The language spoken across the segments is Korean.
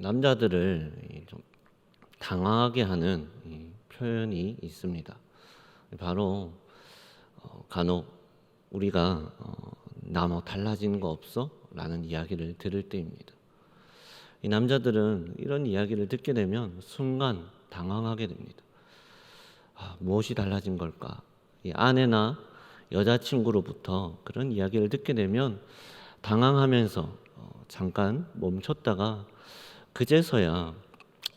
남자들을 좀 당황하게 하는 표현이 있습니다. 바로 간혹 우리가 나 뭐 달라진 거 없어? 라는 이야기를 들을 때입니다. 이 남자들은 이런 이야기를 듣게 되면 순간 당황하게 됩니다. 무엇이 달라진 걸까? 이 아내나 여자친구로부터 그런 이야기를 듣게 되면 당황하면서 잠깐 멈췄다가 그제서야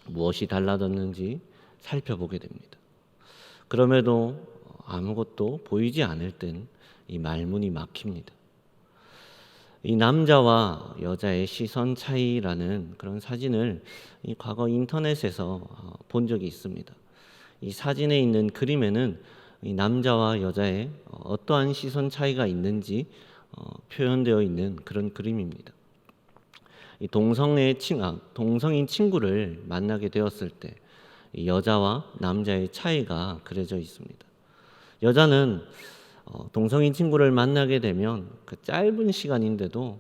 무엇이 달라졌는지 살펴보게 됩니다. 그럼에도 아무것도 보이지 않을 땐 이 말문이 막힙니다. 이 남자와 여자의 시선 차이라는 그런 사진을 과거 인터넷에서 본 적이 있습니다. 이 사진에 있는 그림에는 이 남자와 여자의 어떠한 시선 차이가 있는지 표현되어 있는 그런 그림입니다. 이 동성인 친구를 만나게 되었을 때 이 여자와 남자의 차이가 그려져 있습니다. 여자는 동성인 친구를 만나게 되면 그 짧은 시간인데도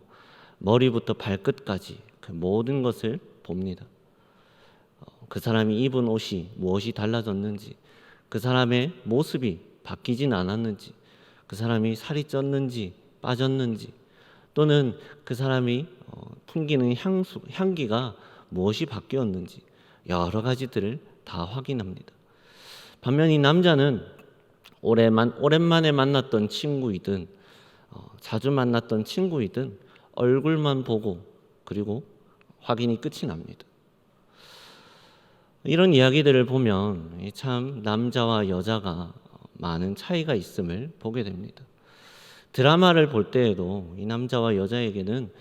머리부터 발끝까지 그 모든 것을 봅니다. 그 사람이 입은 옷이 무엇이 달라졌는지, 그 사람의 모습이 바뀌진 않았는지, 그 사람이 살이 쪘는지 빠졌는지, 또는 그 사람이 풍기는 향기가 무엇이 바뀌었는지 여러 가지들을 다 확인합니다. 반면 이 남자는 오랜만에 만났던 친구이든 자주 만났던 친구이든 얼굴만 보고 그리고 확인이 끝이 납니다. 이런 이야기들을 보면 참 남자와 여자가 많은 차이가 있음을 보게 됩니다. 드라마를 볼 때에도 이 남자와 여자에게는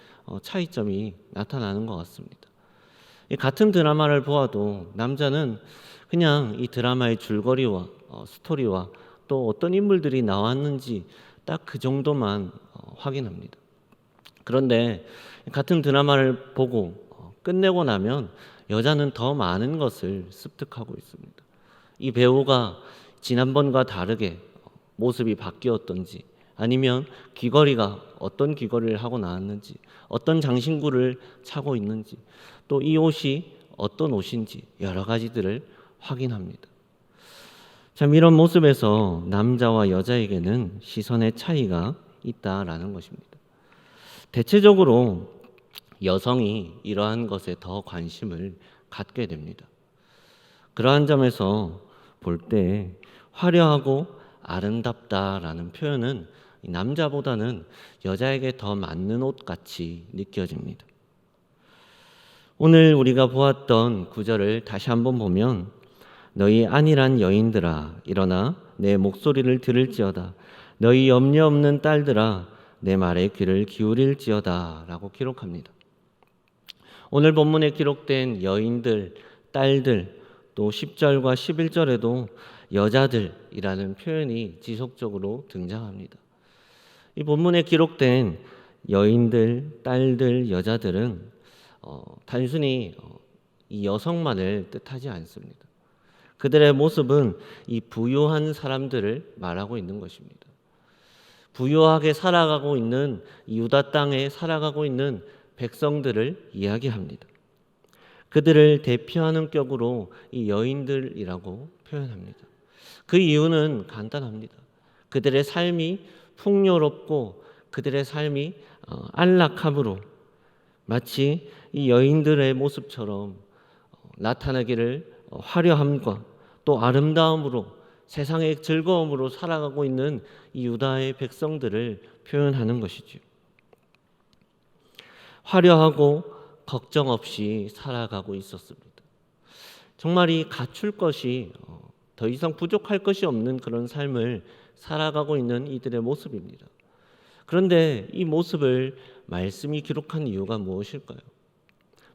차이점이 나타나는 것 같습니다. 같은 드라마를 보아도 남자는 그냥 이 드라마의 줄거리와 스토리와 또 어떤 인물들이 나왔는지 딱 그 정도만 확인합니다. 그런데 같은 드라마를 보고 끝내고 나면 여자는 더 많은 것을 습득하고 있습니다. 이 배우가 지난번과 다르게 모습이 바뀌었던지, 아니면 귀걸이가 어떤 귀걸이를 하고 나왔는지, 어떤 장신구를 차고 있는지, 또 이 옷이 어떤 옷인지 여러 가지들을 확인합니다. 참 이런 모습에서 남자와 여자에게는 시선의 차이가 있다라는 것입니다. 대체적으로 여성이 이러한 것에 더 관심을 갖게 됩니다. 그러한 점에서 볼 때 화려하고 아름답다라는 표현은 남자보다는 여자에게 더 맞는 옷 같이 느껴집니다. 오늘 우리가 보았던 구절을 다시 한번 보면 너희 안일한 여인들아 일어나 내 목소리를 들을지어다 너희 염려 없는 딸들아 내 말에 귀를 기울일지어다 라고 기록합니다. 오늘 본문에 기록된 여인들, 딸들, 또 10절과 11절에도 여자들이라는 표현이 지속적으로 등장합니다. 이 본문에 기록된 여인들, 딸들, 여자들은 단순히 이 여성만을 뜻하지 않습니다. 그들의 모습은 이 부유한 사람들을 말하고 있는 것입니다. 부유하게 살아가고 있는 유다 땅에 살아가고 있는 백성들을 이야기합니다. 그들을 대표하는 격으로 이 여인들이라고 표현합니다. 그 이유는 간단합니다. 그들의 삶이 풍요롭고 그들의 삶이 안락함으로 마치 이 여인들의 모습처럼 나타나기를 화려함과 또 아름다움으로 세상의 즐거움으로 살아가고 있는 이 유다의 백성들을 표현하는 것이죠. 화려하고 걱정 없이 살아가고 있었습니다. 정말 이 갖출 것이 더 이상 부족할 것이 없는 그런 삶을 살아가고 있는 이들의 모습입니다. 그런데 이 모습을 말씀이 기록한 이유가 무엇일까요?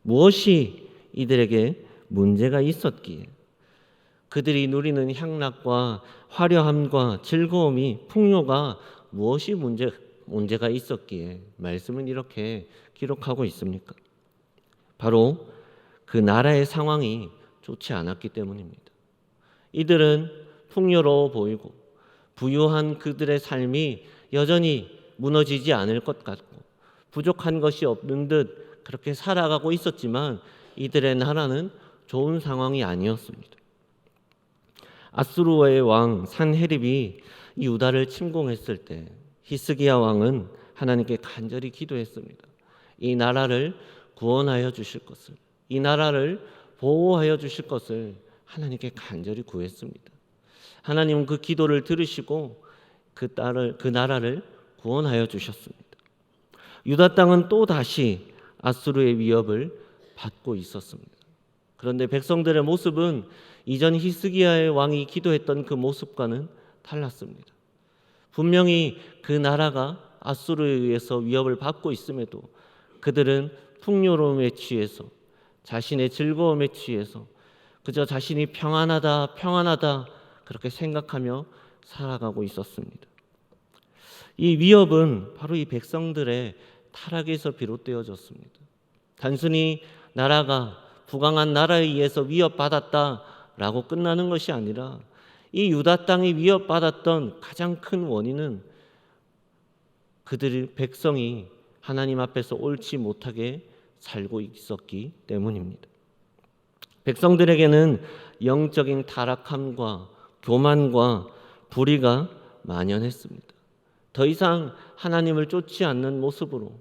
무엇이 이들에게 문제가 있었기에 그들이 누리는 향락과 화려함과 즐거움이 풍요가 무엇이 문제가 있었기에 말씀은 이렇게 기록하고 있습니까? 바로 그 나라의 상황이 좋지 않았기 때문입니다. 이들은 풍요로워 보이고 부유한 그들의 삶이 여전히 무너지지 않을 것 같고 부족한 것이 없는 듯 그렇게 살아가고 있었지만 이들의 나라는 좋은 상황이 아니었습니다. 아수르의 왕 산헤립이 유다를 침공했을 때 히스기야 왕은 하나님께 간절히 기도했습니다. 이 나라를 구원하여 주실 것을, 이 나라를 보호하여 주실 것을 하나님께 간절히 구했습니다. 하나님은 그 기도를 들으시고 그 나라를 구원하여 주셨습니다. 유다 땅은 또 다시 아수르의 위협을 받고 있었습니다. 그런데 백성들의 모습은 이전 히스기야의 왕이 기도했던 그 모습과는 달랐습니다. 분명히 그 나라가 아수르에 의해서 위협을 받고 있음에도 그들은 풍요로움에 취해서, 자신의 즐거움에 취해서 그저 자신이 평안하다 그렇게 생각하며 살아가고 있었습니다. 이 위협은 바로 이 백성들의 타락에서 비롯되어졌습니다. 단순히 나라가 부강한 나라에 의해서 위협받았다라고 끝나는 것이 아니라 이 유다 땅이 위협받았던 가장 큰 원인은 그들의 백성이 하나님 앞에서 옳지 못하게 살고 있었기 때문입니다. 백성들에게는 영적인 타락함과 교만과 불의가 만연했습니다. 더 이상 하나님을 쫓지 않는 모습으로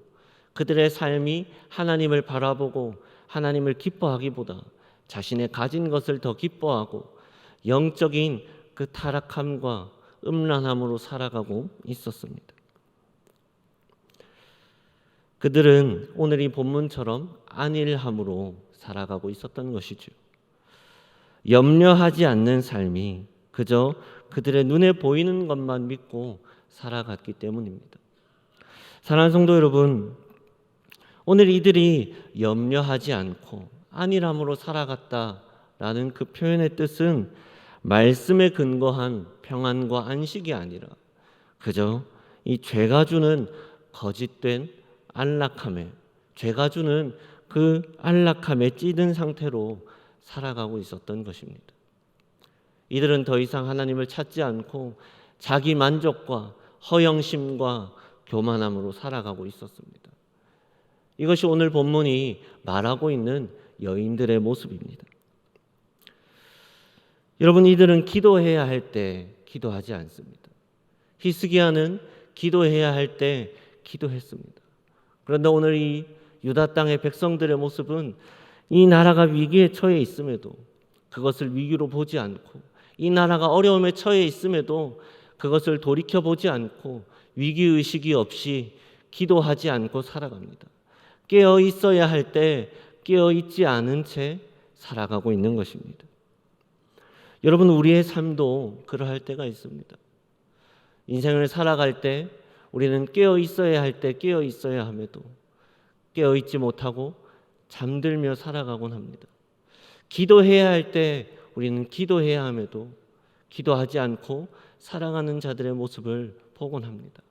그들의 삶이 하나님을 바라보고 하나님을 기뻐하기보다 자신의 가진 것을 더 기뻐하고 영적인 그 타락함과 음란함으로 살아가고 있었습니다. 그들은 오늘 이 본문처럼 안일함으로 살아가고 있었던 것이죠. 염려하지 않는 삶이 그저 그들의 눈에 보이는 것만 믿고 살아갔기 때문입니다. 사랑하는 성도 여러분, 오늘 이들이 염려하지 않고 안일함으로 살아갔다라는 그 표현의 뜻은 말씀에 근거한 평안과 안식이 아니라 그저 이 죄가 주는 거짓된 안락함에, 죄가 주는 그 안락함에 찌든 상태로 살아가고 있었던 것입니다. 이들은 더 이상 하나님을 찾지 않고 자기 만족과 허영심과 교만함으로 살아가고 있었습니다. 이것이 오늘 본문이 말하고 있는 여인들의 모습입니다. 여러분, 이들은 기도해야 할 때 기도하지 않습니다. 히스기야는 기도해야 할 때 기도했습니다. 그런데 오늘 이 유다 땅의 백성들의 모습은 이 나라가 위기에 처해 있음에도 그것을 위기로 보지 않고, 이 나라가 어려움에 처해 있음에도 그것을 돌이켜보지 않고 위기의식이 없이 기도하지 않고 살아갑니다. 깨어 있어야 할 때 깨어 있지 않은 채 살아가고 있는 것입니다. 여러분, 우리의 삶도 그러할 때가 있습니다. 인생을 살아갈 때 우리는 깨어 있어야 할 때 깨어 있어야 함에도 깨어 있지 못하고 잠들며 살아가곤 합니다. 기도해야 할 때 우리는 기도해야 함에도 기도하지 않고 살아가는 자들의 모습을 보곤 합니다.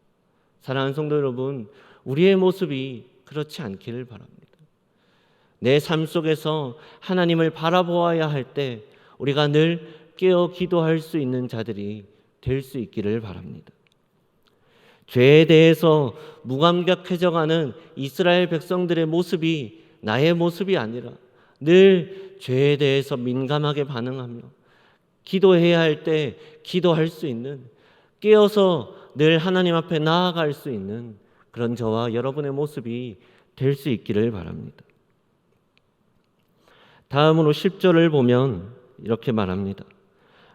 사랑하는 성도 여러분, 우리의 모습이 그렇지 않기를 바랍니다. 내 삶 속에서 하나님을 바라보아야 할 때 우리가 늘 깨어 기도할 수 있는 자들이 될 수 있기를 바랍니다. 죄에 대해서 무감각해져가는 이스라엘 백성들의 모습이 나의 모습이 아니라 늘 죄에 대해서 민감하게 반응하며 기도해야 할 때 기도할 수 있는, 깨어서 늘 하나님 앞에 나아갈 수 있는 그런 저와 여러분의 모습이 될 수 있기를 바랍니다. 다음으로 10절을 보면 이렇게 말합니다.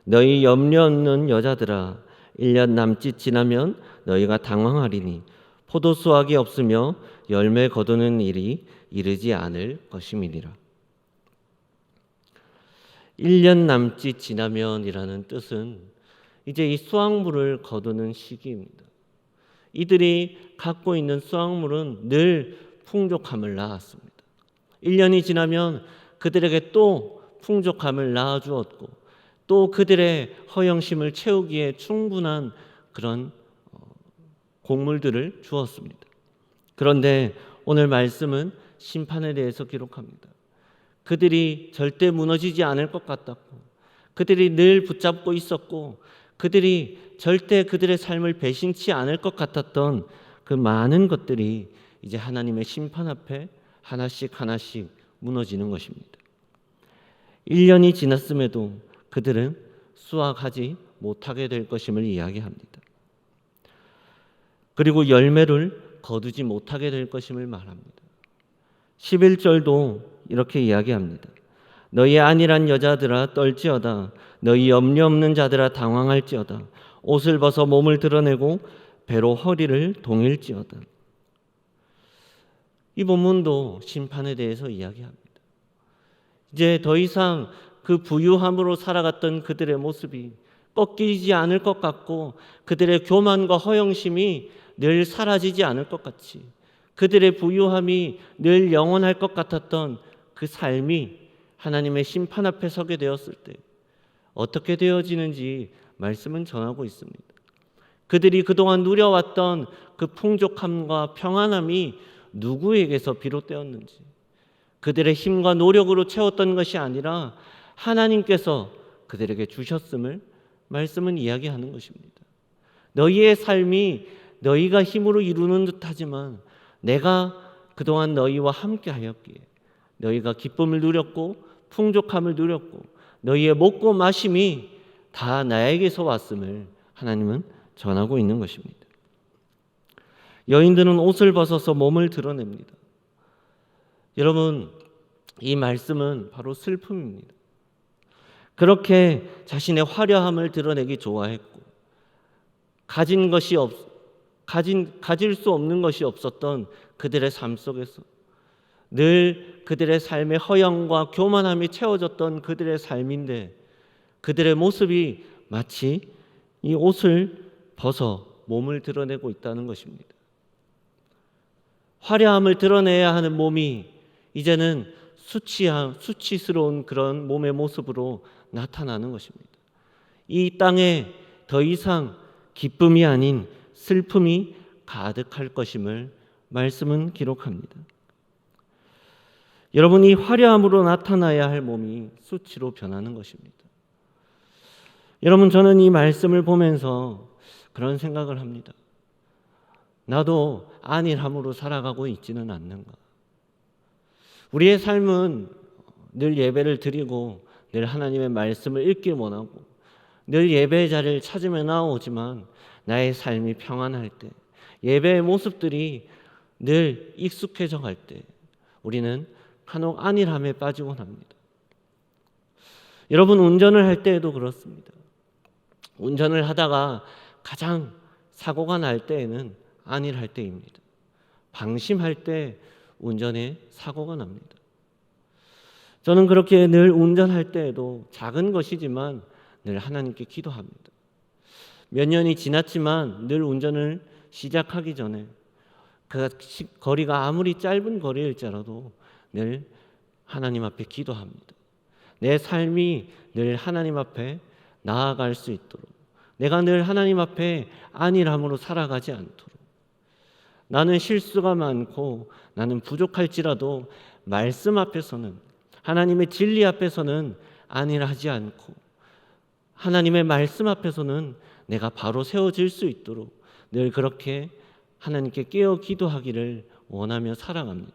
너희 염려 없는 여자들아, 1년 남짓 지나면 너희가 당황하리니 포도수확이 없으며 열매 거두는 일이 이르지 않을 것임이니라. 1년 남짓 지나면이라는 뜻은 이제 이 수확물을 거두는 시기입니다. 이들이 갖고 있는 수확물은 늘 풍족함을 낳았습니다. 1년이 지나면 그들에게 또 풍족함을 낳아주었고 또 그들의 허영심을 채우기에 충분한 그런 곡물들을 주었습니다. 그런데 오늘 말씀은 심판에 대해서 기록합니다. 그들이 절대 무너지지 않을 것 같았고 그들이 늘 붙잡고 있었고 그들이 절대 그들의 삶을 배신치 않을 것 같았던 그 많은 것들이 이제 하나님의 심판 앞에 하나씩 무너지는 것입니다. 1년이 지났음에도 그들은 수확하지 못하게 될 것임을 이야기합니다. 그리고 열매를 거두지 못하게 될 것임을 말합니다. 11절도 이렇게 이야기합니다. 너희 안일한 여자들아 떨지어다. 너희 염려 없는 자들아 당황할지어다. 옷을 벗어 몸을 드러내고 배로 허리를 동일지어다. 이 본문도 심판에 대해서 이야기합니다. 이제 더 이상 그 부유함으로 살아갔던 그들의 모습이 꺾이지 않을 것 같고 그들의 교만과 허영심이 늘 사라지지 않을 것 같이 그들의 부유함이 늘 영원할 것 같았던 그 삶이 하나님의 심판 앞에 서게 되었을 때 어떻게 되어지는지 말씀은 전하고 있습니다. 그들이 그동안 누려왔던 그 풍족함과 평안함이 누구에게서 비롯되었는지, 그들의 힘과 노력으로 채웠던 것이 아니라 하나님께서 그들에게 주셨음을 말씀은 이야기하는 것입니다. 너희의 삶이 너희가 힘으로 이루는 듯하지만 내가 그동안 너희와 함께 하였기에 너희가 기쁨을 누렸고 풍족함을 누렸고 너희의 먹고 마심이 다 나에게서 왔음을 하나님은 전하고 있는 것입니다. 여인들은 옷을 벗어서 몸을 드러냅니다. 여러분, 이 말씀은 바로 슬픔입니다. 그렇게 자신의 화려함을 드러내기 좋아했고 가질 수 없는 것이 없었던 그들의 삶 속에서 늘 그들의 삶의 허영과 교만함이 채워졌던 그들의 삶인데 그들의 모습이 마치 이 옷을 벗어 몸을 드러내고 있다는 것입니다. 화려함을 드러내야 하는 몸이 이제는 수치스러운 그런 몸의 모습으로 나타나는 것입니다. 이 땅에 더 이상 기쁨이 아닌 슬픔이 가득할 것임을 말씀은 기록합니다. 여러분이 화려함으로 나타나야 할 몸이 수치로 변하는 것입니다. 여러분, 저는 이 말씀을 보면서 그런 생각을 합니다. 나도 안일함으로 살아가고 있지는 않는가? 우리의 삶은 늘 예배를 드리고 늘 하나님의 말씀을 읽길 원하고 늘 예배의 자리를 찾으며 나오지만 나의 삶이 평안할 때 예배의 모습들이 늘 익숙해져 갈 때 우리는 간혹 안일함에 빠지곤 합니다. 여러분, 운전을 할 때에도 그렇습니다. 운전을 하다가 가장 사고가 날 때에는 안일할 때입니다. 방심할 때 운전에 사고가 납니다. 저는 그렇게 늘 운전할 때에도 작은 것이지만 늘 하나님께 기도합니다. 몇 년이 지났지만 늘 운전을 시작하기 전에 그 거리가 아무리 짧은 거리일지라도 늘 하나님 앞에 기도합니다. 내 삶이 늘 하나님 앞에 나아갈 수 있도록 내가 늘 하나님 앞에 안일함으로 살아가지 않도록 나는 실수가 많고 나는 부족할지라도 말씀 앞에서는 하나님의 진리 앞에서는 안일하지 않고 하나님의 말씀 앞에서는 내가 바로 세워질 수 있도록 늘 그렇게 하나님께 깨어 기도하기를 원하며 살아갑니다.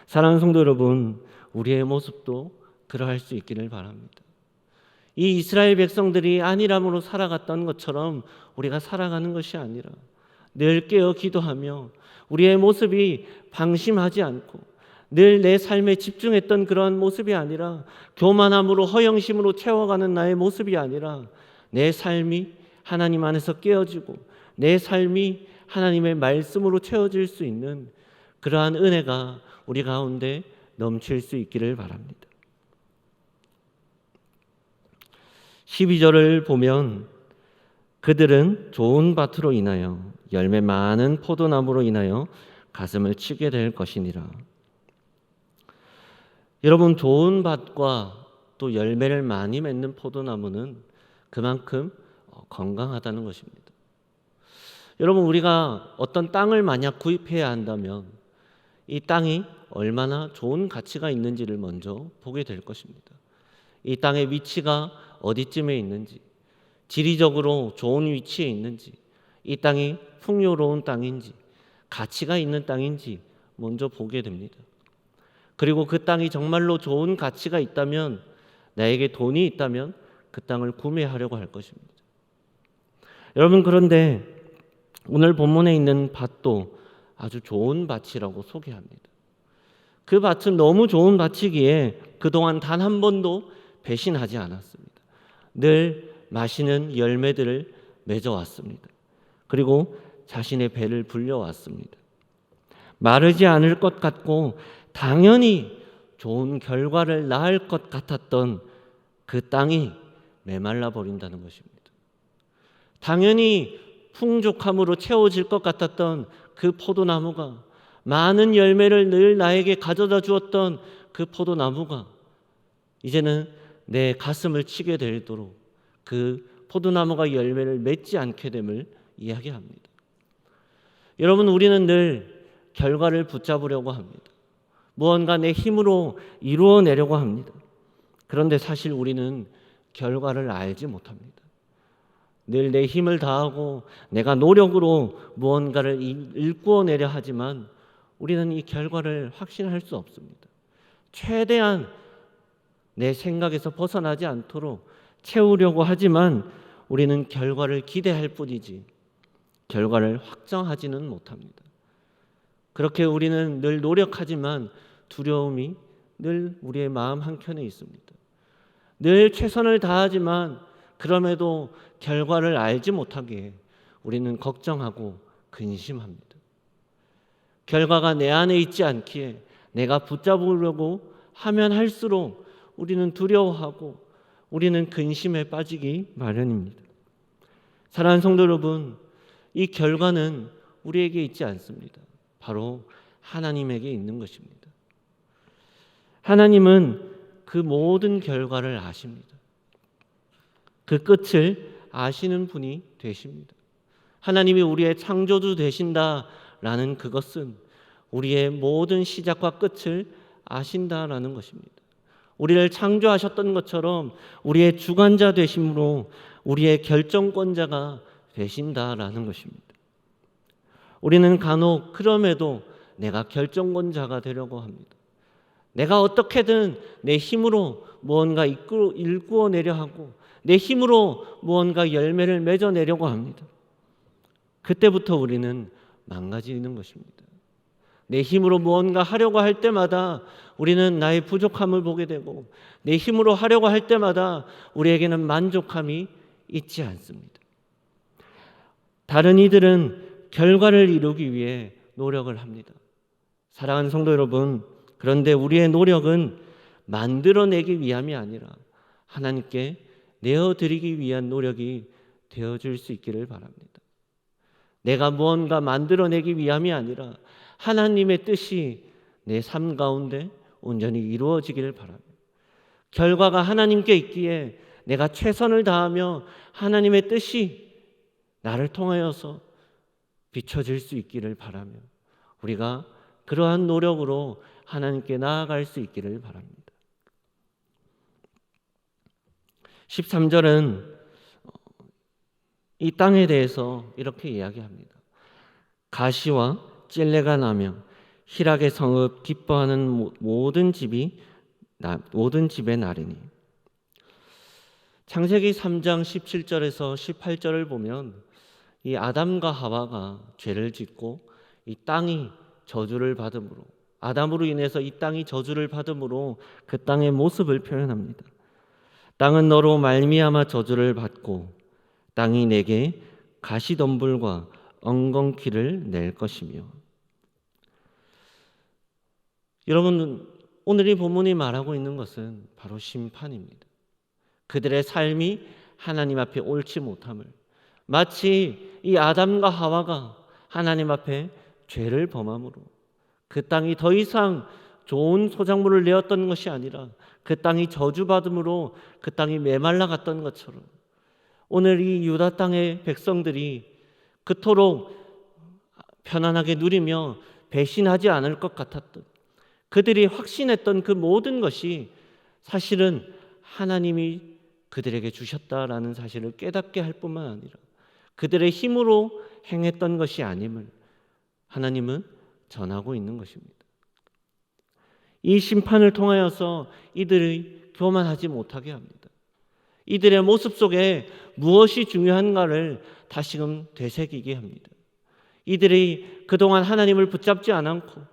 사랑하는 성도 여러분, 우리의 모습도 그러할 수 있기를 바랍니다. 이 이스라엘 백성들이 안일함으로 살아갔던 것처럼 우리가 살아가는 것이 아니라 늘 깨어 기도하며 우리의 모습이 방심하지 않고 늘 내 삶에 집중했던 그런 모습이 아니라 교만함으로 허영심으로 채워가는 나의 모습이 아니라 내 삶이 하나님 안에서 깨어지고 내 삶이 하나님의 말씀으로 채워질 수 있는 그러한 은혜가 우리 가운데 넘칠 수 있기를 바랍니다. 12절을 보면 그들은 좋은 밭으로 인하여 열매 많은 포도나무로 인하여 가슴을 치게 될 것이니라. 여러분, 좋은 밭과 또 열매를 많이 맺는 포도나무는 그만큼 건강하다는 것입니다. 여러분, 우리가 어떤 땅을 만약 구입해야 한다면 이 땅이 얼마나 좋은 가치가 있는지를 먼저 보게 될 것입니다. 이 땅의 위치가 어디쯤에 있는지, 지리적으로 좋은 위치에 있는지, 이 땅이 풍요로운 땅인지, 가치가 있는 땅인지 먼저 보게 됩니다. 그리고 그 땅이 정말로 좋은 가치가 있다면, 나에게 돈이 있다면 그 땅을 구매하려고 할 것입니다. 여러분, 그런데 오늘 본문에 있는 밭도 아주 좋은 밭이라고 소개합니다. 그 밭은 너무 좋은 밭이기에 그동안 단 한 번도 배신하지 않았습니다. 늘 맛있는 열매들을 맺어왔습니다. 그리고 자신의 배를 불려왔습니다. 마르지 않을 것 같고 당연히 좋은 결과를 낳을 것 같았던 그 땅이 메말라 버린다는 것입니다. 당연히 풍족함으로 채워질 것 같았던 그 포도나무가, 많은 열매를 늘 나에게 가져다 주었던 그 포도나무가 이제는 내 가슴을 치게 되도록 그 포도나무가 열매를 맺지 않게 됨을 이야기합니다. 여러분, 우리는 늘 결과를 붙잡으려고 합니다. 무언가 내 힘으로 이루어내려고 합니다. 그런데 사실 우리는 결과를 알지 못합니다. 늘 내 힘을 다하고 내가 노력으로 무언가를 일구어내려 하지만 우리는 이 결과를 확신할 수 없습니다. 최대한 내 생각에서 벗어나지 않도록 채우려고 하지만 우리는 결과를 기대할 뿐이지 결과를 확정하지는 못합니다. 그렇게 우리는 늘 노력하지만 두려움이 늘 우리의 마음 한켠에 있습니다. 늘 최선을 다하지만 그럼에도 결과를 알지 못하기에 우리는 걱정하고 근심합니다. 결과가 내 안에 있지 않기에 내가 붙잡으려고 하면 할수록 우리는 두려워하고 우리는 근심에 빠지기 마련입니다. 사랑하는 성도 여러분, 이 결과는 우리에게 있지 않습니다. 바로 하나님에게 있는 것입니다. 하나님은 그 모든 결과를 아십니다. 그 끝을 아시는 분이 되십니다. 하나님이 우리의 창조주 되신다라는 그것은 우리의 모든 시작과 끝을 아신다라는 것입니다. 우리를 창조하셨던 것처럼 우리의 주관자 되심으로 우리의 결정권자가 되신다라는 것입니다. 우리는 간혹 그럼에도 내가 결정권자가 되려고 합니다. 내가 어떻게든 내 힘으로 무언가 일구어내려 하고 내 힘으로 무언가 열매를 맺어내려고 합니다. 그때부터 우리는 망가지는 것입니다. 내 힘으로 무언가 하려고 할 때마다 우리는 나의 부족함을 보게 되고 내 힘으로 하려고 할 때마다 우리에게는 만족함이 있지 않습니다. 다른 이들은 결과를 이루기 위해 노력을 합니다. 사랑하는 성도 여러분, 그런데 우리의 노력은 만들어내기 위함이 아니라 하나님께 내어드리기 위한 노력이 되어줄 수 있기를 바랍니다. 내가 무언가 만들어내기 위함이 아니라 하나님의 뜻이 내 삶 가운데 온전히 이루어지기를 바랍니다. 결과가 하나님께 있기에 내가 최선을 다하며 하나님의 뜻이 나를 통하여서 비춰질 수 있기를 바라며 우리가 그러한 노력으로 하나님께 나아갈 수 있기를 바랍니다. 13절은 이 땅에 대해서 이렇게 이야기합니다. 가시와 찔레가 나며 희락의 성읍 기뻐하는 모든 집에 나르니. 창세기 3장 17절에서 18절을 보면 이 아담과 하와가 죄를 짓고 이 땅이 저주를 받음으로, 아담으로 인해서 이 땅이 저주를 받음으로 그 땅의 모습을 표현합니다. 땅은 너로 말미암아 저주를 받고 땅이 내게 가시덤불과 엉겅퀴를 낼 것이며. 여러분, 오늘 이 본문이 말하고 있는 것은 바로 심판입니다. 그들의 삶이 하나님 앞에 옳지 못함을, 마치 이 아담과 하와가 하나님 앞에 죄를 범함으로 그 땅이 더 이상 좋은 소작물을 내었던 것이 아니라 그 땅이 저주받음으로 그 땅이 메말라 갔던 것처럼 오늘 이 유다 땅의 백성들이 그토록 편안하게 누리며 배신하지 않을 것 같았던, 그들이 확신했던 그 모든 것이 사실은 하나님이 그들에게 주셨다라는 사실을 깨닫게 할 뿐만 아니라 그들의 힘으로 행했던 것이 아님을 하나님은 전하고 있는 것입니다. 이 심판을 통하여서 이들이 교만하지 못하게 합니다. 이들의 모습 속에 무엇이 중요한가를 다시금 되새기게 합니다. 이들이 그동안 하나님을 붙잡지 않았고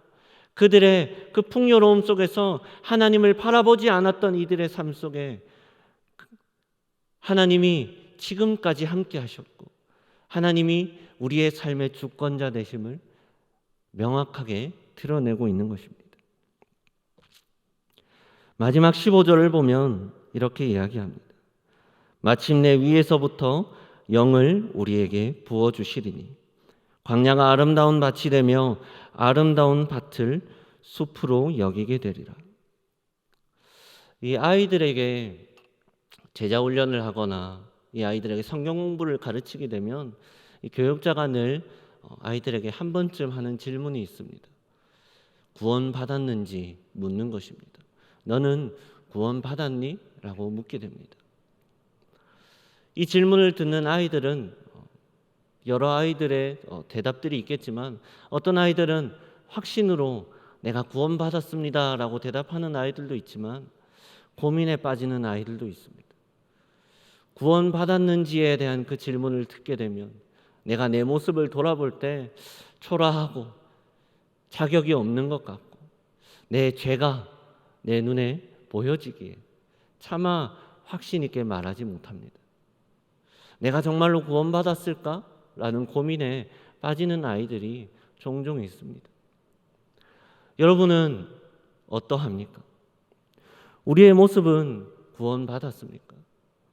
그들의 그 풍요로움 속에서 하나님을 바라보지 않았던 이들의 삶 속에 하나님이 지금까지 함께 하셨고 하나님이 우리의 삶의 주권자 되심을 명확하게 드러내고 있는 것입니다. 마지막 15절을 보면 이렇게 이야기합니다. 마침내 위에서부터 영을 우리에게 부어주시리니 광야가 아름다운 밭이 되며 아름다운 밭을 숲으로 여기게 되리라. 이 아이들에게 제자 훈련을 하거나 이 아이들에게 성경 공부를 가르치게 되면 이 교육자가 늘 아이들에게 한 번쯤 하는 질문이 있습니다. 구원받았는지 묻는 것입니다. 너는 구원받았니? 라고 묻게 됩니다. 이 질문을 듣는 아이들은 여러 아이들의 대답들이 있겠지만 어떤 아이들은 확신으로 내가 구원받았습니다 라고 대답하는 아이들도 있지만 고민에 빠지는 아이들도 있습니다. 구원받았는지에 대한 그 질문을 듣게 되면 내가 내 모습을 돌아볼 때 초라하고 자격이 없는 것 같고 내 죄가 내 눈에 보여지기에 차마 확신 있게 말하지 못합니다. 내가 정말로 구원받았을까? 라는 고민에 빠지는 아이들이 종종 있습니다. 여러분은 어떠합니까? 우리의 모습은 구원받았습니까?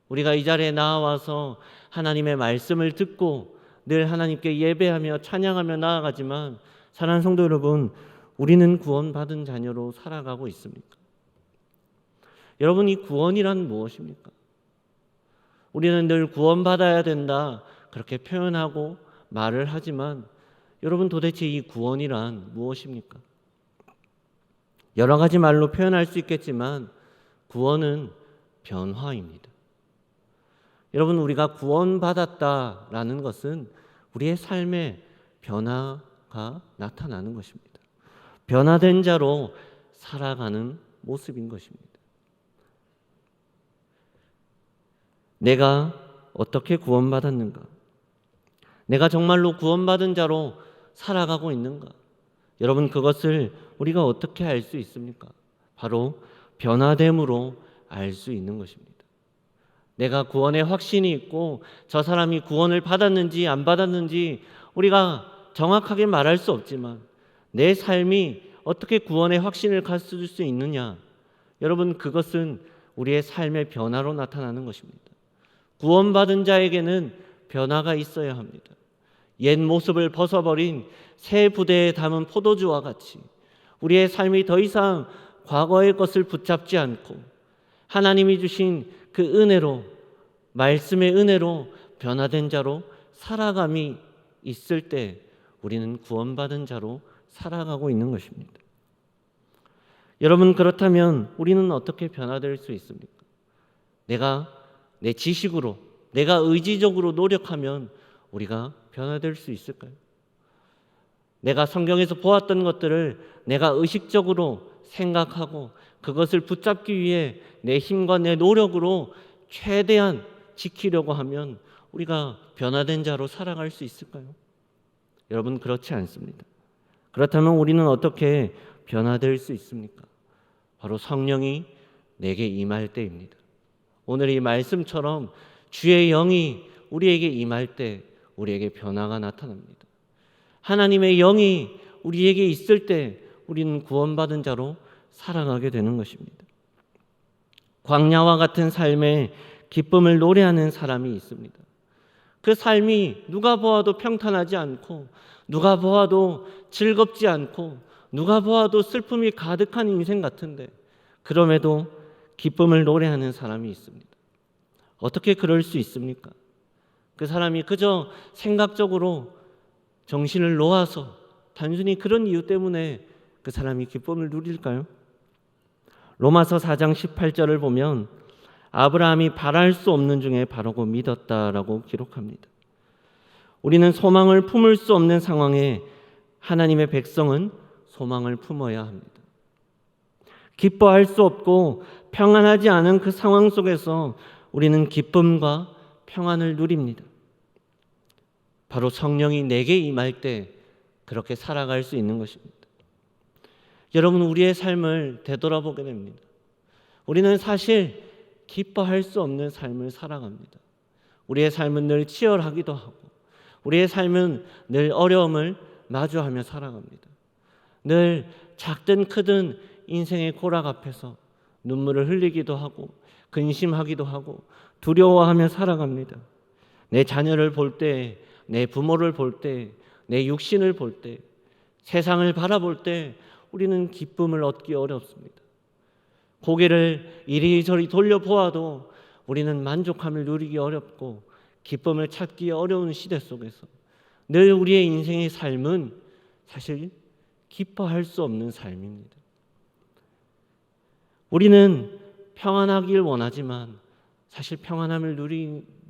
우리가 이 자리에 나와서 하나님의 말씀을 듣고 늘 하나님께 예배하며 찬양하며 나아가지만 사랑하는 성도 여러분, 우리는 구원받은 자녀로 살아가고 있습니까? 여러분, 이 구원이란 무엇입니까? 우리는 늘 구원받아야 된다 그렇게 표현하고 말을 하지만 여러분, 도대체 이 구원이란 무엇입니까? 여러 가지 말로 표현할 수 있겠지만 구원은 변화입니다. 여러분, 우리가 구원받았다라는 것은 우리의 삶의 변화가 나타나는 것입니다. 변화된 자로 살아가는 모습인 것입니다. 내가 어떻게 구원받았는가? 내가 정말로 구원받은 자로 살아가고 있는가? 여러분, 그것을 우리가 어떻게 알 수 있습니까? 바로 변화됨으로 알 수 있는 것입니다. 내가 구원의 확신이 있고 저 사람이 구원을 받았는지 안 받았는지 우리가 정확하게 말할 수 없지만 내 삶이 어떻게 구원의 확신을 가질 수 있느냐? 여러분, 그것은 우리의 삶의 변화로 나타나는 것입니다. 구원받은 자에게는 변화가 있어야 합니다. 옛 모습을 벗어버린 새 부대에 담은 포도주와 같이 우리의 삶이 더 이상 과거의 것을 붙잡지 않고 하나님이 주신 그 은혜로, 말씀의 은혜로 변화된 자로 살아감이 있을 때 우리는 구원받은 자로 살아가고 있는 것입니다. 여러분, 그렇다면 우리는 어떻게 변화될 수 있습니까? 내가 내 지식으로, 내가 의지적으로 노력하면 우리가 변화될 수 있을까요? 내가 성경에서 보았던 것들을 내가 의식적으로 생각하고 그것을 붙잡기 위해 내 힘과 내 노력으로 최대한 지키려고 하면 우리가 변화된 자로 살아갈 수 있을까요? 여러분, 그렇지 않습니다. 그렇다면 우리는 어떻게 변화될 수 있습니까? 바로 성령이 내게 임할 때입니다. 오늘 이 말씀처럼 주의 영이 우리에게 임할 때 우리에게 변화가 나타납니다. 하나님의 영이 우리에게 있을 때 우리는 구원받은 자로 살아가게 되는 것입니다. 광야와 같은 삶에 기쁨을 노래하는 사람이 있습니다. 그 삶이 누가 보아도 평탄하지 않고 누가 보아도 즐겁지 않고 누가 보아도 슬픔이 가득한 인생 같은데 그럼에도 기쁨을 노래하는 사람이 있습니다. 어떻게 그럴 수 있습니까? 그 사람이 그저 생각적으로 정신을 놓아서 단순히 그런 이유 때문에 그 사람이 기쁨을 누릴까요? 로마서 4장 18절을 보면 아브라함이 바랄 수 없는 중에 바라고 믿었다라고 기록합니다. 우리는 소망을 품을 수 없는 상황에 하나님의 백성은 소망을 품어야 합니다. 기뻐할 수 없고 평안하지 않은 그 상황 속에서 우리는 기쁨과 평안을 누립니다. 바로 성령이 내게 임할 때 그렇게 살아갈 수 있는 것입니다. 여러분, 우리의 삶을 되돌아보게 됩니다. 우리는 사실 기뻐할 수 없는 삶을 살아갑니다. 우리의 삶은 늘 치열하기도 하고 우리의 삶은 늘 어려움을 마주하며 살아갑니다. 늘 작든 크든 인생의 고락 앞에서 눈물을 흘리기도 하고 근심하기도 하고 두려워하며 살아갑니다. 내 자녀를 볼 때, 내 부모를 볼 때, 내 육신을 볼 때, 세상을 바라볼 때 우리는 기쁨을 얻기 어렵습니다. 고개를 이리저리 돌려보아도 우리는 만족함을 누리기 어렵고 기쁨을 찾기 어려운 시대 속에서 늘 우리의 인생의 삶은 사실 기뻐할 수 없는 삶입니다. 우리는 평안하길 원하지만 사실 평안함을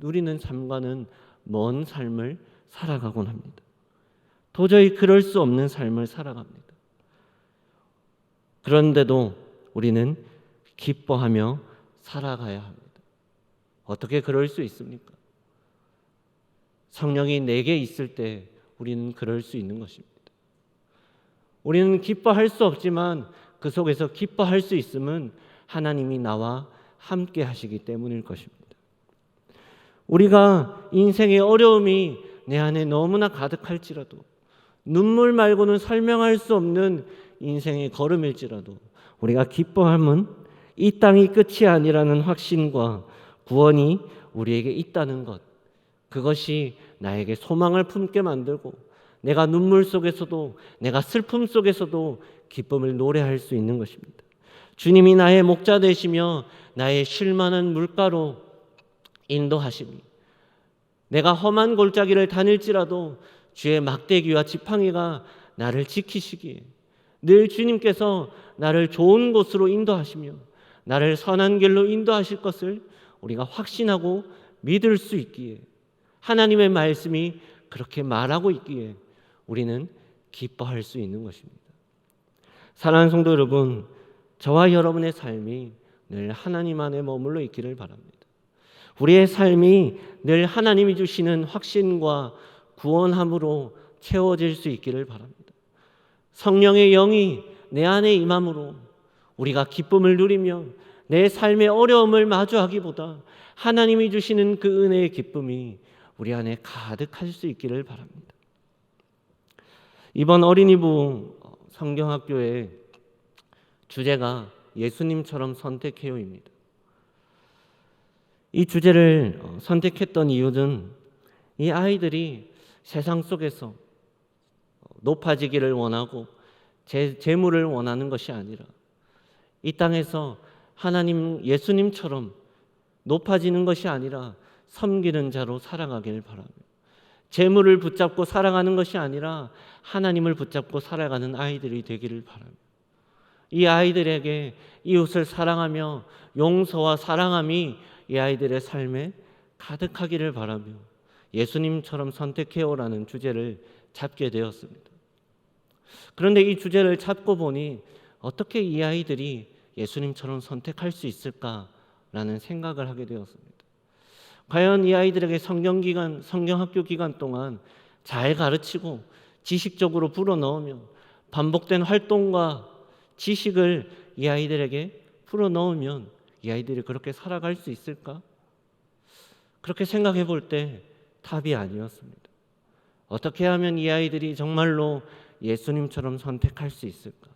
누리는 삶과는 먼 삶을 살아가곤 합니다. 도저히 그럴 수 없는 삶을 살아갑니다. 그런데도 우리는 기뻐하며 살아가야 합니다. 어떻게 그럴 수 있습니까? 성령이 내게 있을 때 우리는 그럴 수 있는 것입니다. 우리는 기뻐할 수 없지만 그 속에서 기뻐할 수 있음은 하나님이 나와 함께 하시기 때문일 것입니다. 우리가 인생의 어려움이 내 안에 너무나 가득할지라도 눈물 말고는 설명할 수 없는 인생의 걸음일지라도 우리가 기뻐함은 이 땅이 끝이 아니라는 확신과 구원이 우리에게 있다는 것, 그것이 나에게 소망을 품게 만들고 내가 눈물 속에서도 내가 슬픔 속에서도 기쁨을 노래할 수 있는 것입니다. 주님이 나의 목자 되시며 나의 쉴 만한 물가로 인도하시니 내가 험한 골짜기를 다닐지라도 주의 막대기와 지팡이가 나를 지키시기에 늘 주님께서 나를 좋은 곳으로 인도하시며 나를 선한 길로 인도하실 것을 우리가 확신하고 믿을 수 있기에 하나님의 말씀이 그렇게 말하고 있기에 우리는 기뻐할 수 있는 것입니다. 사랑하는 성도 여러분, 저와 여러분의 삶이 늘 하나님 안에 머물러 있기를 바랍니다. 우리의 삶이 늘 하나님이 주시는 확신과 구원함으로 채워질 수 있기를 바랍니다. 성령의 영이 내 안에 임함으로 우리가 기쁨을 누리며 내 삶의 어려움을 마주하기보다 하나님이 주시는 그 은혜의 기쁨이 우리 안에 가득할 수 있기를 바랍니다. 이번 어린이부 성경학교의 주제가 예수님처럼 선택해요입니다. 이 주제를 선택했던 이유는 이 아이들이 세상 속에서 높아지기를 원하고 재물을 원하는 것이 아니라 이 땅에서 하나님 예수님처럼 높아지는 것이 아니라 섬기는 자로 살아가길 바랍니다. 재물을 붙잡고 살아가는 것이 아니라 하나님을 붙잡고 살아가는 아이들이 되기를 바랍니다. 이 아이들에게 이웃을 사랑하며 용서와 사랑함이 이 아이들의 삶에 가득하기를 바라며 예수님처럼 선택해오라는 주제를 잡게 되었습니다. 그런데 이 주제를 잡고 보니 어떻게 이 아이들이 예수님처럼 선택할 수 있을까라는 생각을 하게 되었습니다. 과연 이 아이들에게 성경학교 기간 동안 잘 가르치고 지식적으로 불어넣으며 반복된 활동과 지식을 이 아이들에게 풀어넣으면 이 아이들이 그렇게 살아갈 수 있을까? 그렇게 생각해 볼 때 답이 아니었습니다. 어떻게 하면 이 아이들이 정말로 예수님처럼 선택할 수 있을까?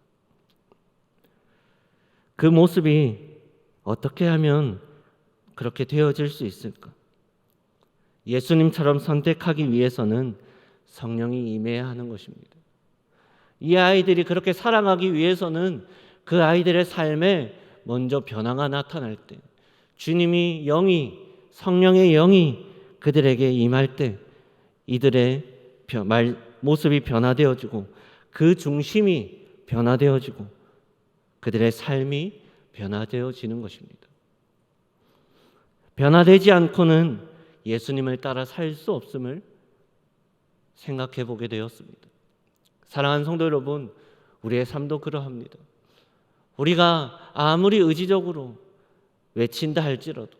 그 모습이 어떻게 하면 그렇게 되어질 수 있을까? 예수님처럼 선택하기 위해서는 성령이 임해야 하는 것입니다. 이 아이들이 그렇게 살아가기 위해서는 그 아이들의 삶에 먼저 변화가 나타날 때, 주님이 성령의 영이 그들에게 임할 때 이들의 모습이 변화되어지고 그 중심이 변화되어지고 그들의 삶이 변화되어지는 것입니다. 변화되지 않고는 예수님을 따라 살 수 없음을 생각해 보게 되었습니다. 사랑하는 성도 여러분, 우리의 삶도 그러합니다. 우리가 아무리 의지적으로 외친다 할지라도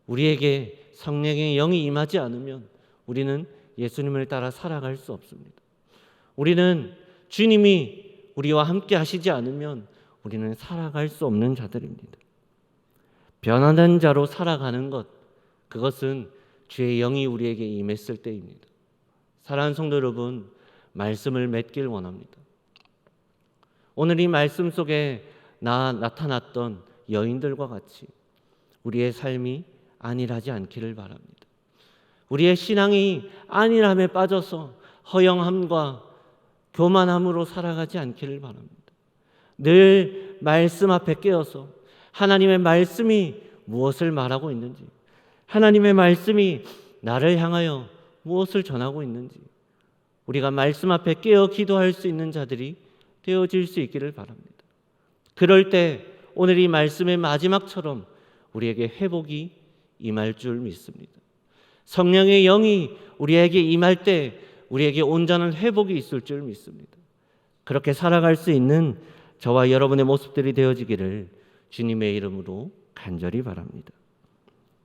우리에게 성령의 영이 임하지 않으면 우리는 예수님을 따라 살아갈 수 없습니다. 우리는 주님이 우리와 함께 하시지 않으면 우리는 살아갈 수 없는 자들입니다. 변화된 자로 살아가는 것, 그것은 주의 영이 우리에게 임했을 때입니다. 사랑하는 성도 여러분, 말씀을 맺길 원합니다. 오늘 이 말씀 속에 나타났던 여인들과 같이 우리의 삶이 안일하지 않기를 바랍니다. 우리의 신앙이 안일함에 빠져서 허영함과 교만함으로 살아가지 않기를 바랍니다. 늘 말씀 앞에 깨어서 하나님의 말씀이 무엇을 말하고 있는지, 하나님의 말씀이 나를 향하여 무엇을 전하고 있는지 우리가 말씀 앞에 깨어 기도할 수 있는 자들이 되어질 수 있기를 바랍니다. 그럴 때 오늘 이 말씀의 마지막처럼 우리에게 회복이 임할 줄 믿습니다. 성령의 영이 우리에게 임할 때 우리에게 온전한 회복이 있을 줄 믿습니다. 그렇게 살아갈 수 있는 저와 여러분의 모습들이 되어지기를 주님의 이름으로 간절히 바랍니다.